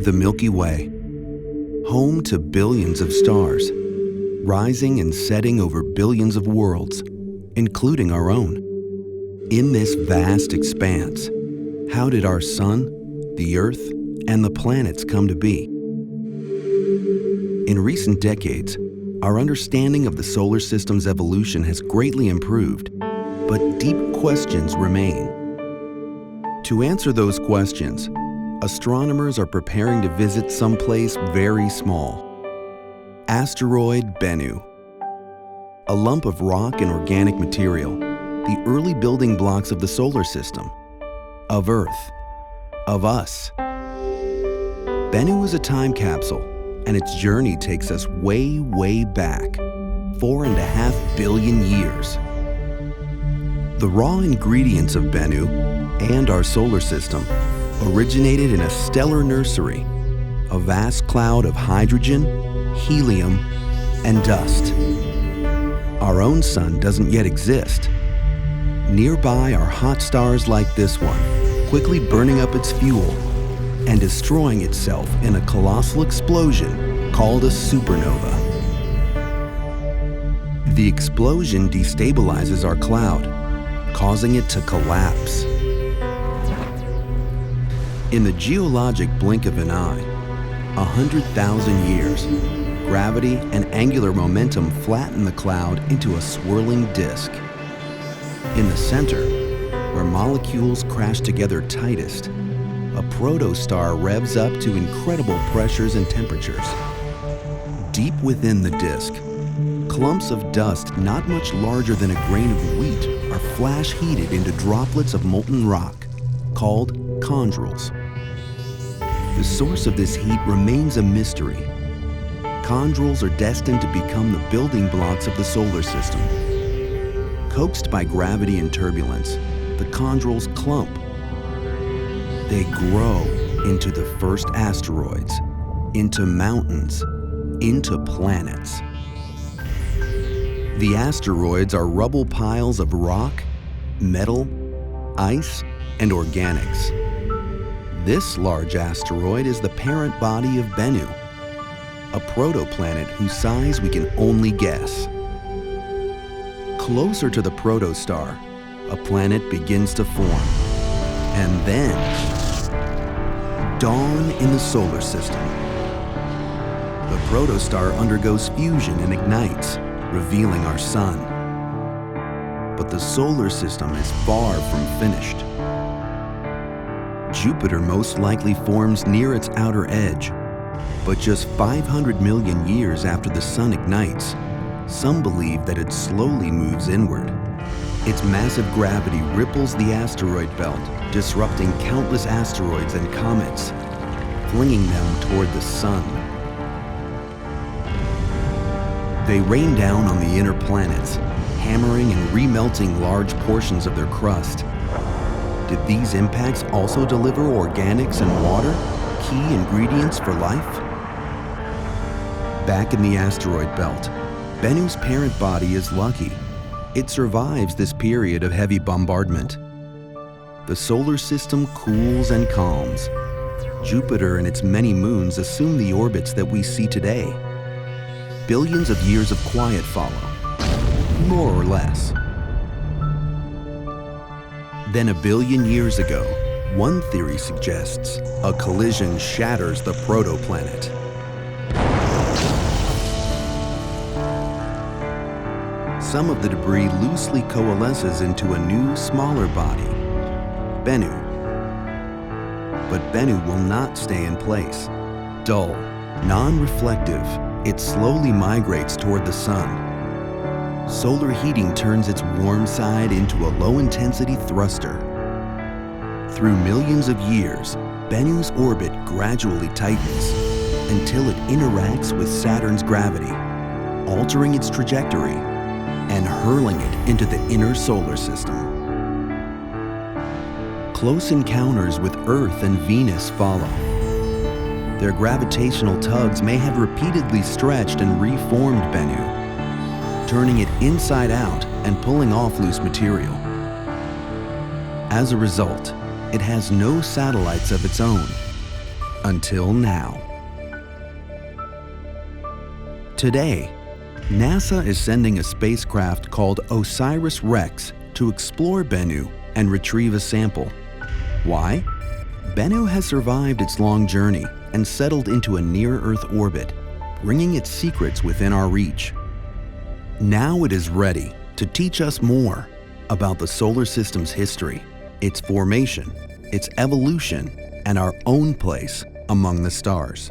The Milky Way, home to billions of stars, rising and setting over billions of worlds, including our own. In this vast expanse, how did our sun, the Earth, and the planets come to be? In recent decades, our understanding of the solar system's evolution has greatly improved, but deep questions remain. To answer those questions, astronomers are preparing to visit someplace very small. Asteroid Bennu. A lump of rock and organic material, the early building blocks of the solar system, of Earth, of us. Bennu is a time capsule, and its journey takes us way, way back, 4.5 billion years. The raw ingredients of Bennu and our solar system originated in a stellar nursery, a vast cloud of hydrogen, helium, and dust. Our own sun doesn't yet exist. Nearby are hot stars like this one, quickly burning up its fuel and destroying itself in a colossal explosion called a supernova. The explosion destabilizes our cloud, causing it to collapse. In the geologic blink of an eye, 100,000 years, gravity and angular momentum flatten the cloud into a swirling disk. In the center, where molecules crash together tightest, a protostar revs up to incredible pressures and temperatures. Deep within the disk, clumps of dust not much larger than a grain of wheat are flash heated into droplets of molten rock, called chondrules. The source of this heat remains a mystery. Chondrules are destined to become the building blocks of the solar system. Coaxed by gravity and turbulence, the chondrules clump. They grow into the first asteroids, into mountains, into planets. The asteroids are rubble piles of rock, metal, ice, and organics. This large asteroid is the parent body of Bennu, a protoplanet whose size we can only guess. Closer to the protostar, a planet begins to form, and then dawn in the solar system. The protostar undergoes fusion and ignites, revealing our sun. But the solar system is far from finished. Jupiter most likely forms near its outer edge, but just 500 million years after the sun ignites, some believe that it slowly moves inward. Its massive gravity ripples the asteroid belt, disrupting countless asteroids and comets, flinging them toward the sun. They rain down on the inner planets, hammering and remelting large portions of their crust. Did these impacts also deliver organics and water, key ingredients for life? Back in the asteroid belt, Bennu's parent body is lucky. It survives this period of heavy bombardment. The solar system cools and calms. Jupiter and its many moons assume the orbits that we see today. Billions of years of quiet follow, more or less. Then 1 billion years ago, one theory suggests a collision shatters the protoplanet. Some of the debris loosely coalesces into a new, smaller body, Bennu. But Bennu will not stay in place. Dull, non-reflective, it slowly migrates toward the sun. Solar heating turns its warm side into a low-intensity thruster. Through millions of years, Bennu's orbit gradually tightens until it interacts with Saturn's gravity, altering its trajectory and hurling it into the inner solar system. Close encounters with Earth and Venus follow. Their gravitational tugs may have repeatedly stretched and reformed Bennu, turning it inside out and pulling off loose material. As a result, it has no satellites of its own. Until now. Today, NASA is sending a spacecraft called OSIRIS-REx to explore Bennu and retrieve a sample. Why? Bennu has survived its long journey and settled into a near-Earth orbit, bringing its secrets within our reach. Now it is ready to teach us more about the solar system's history, its formation, its evolution, and our own place among the stars.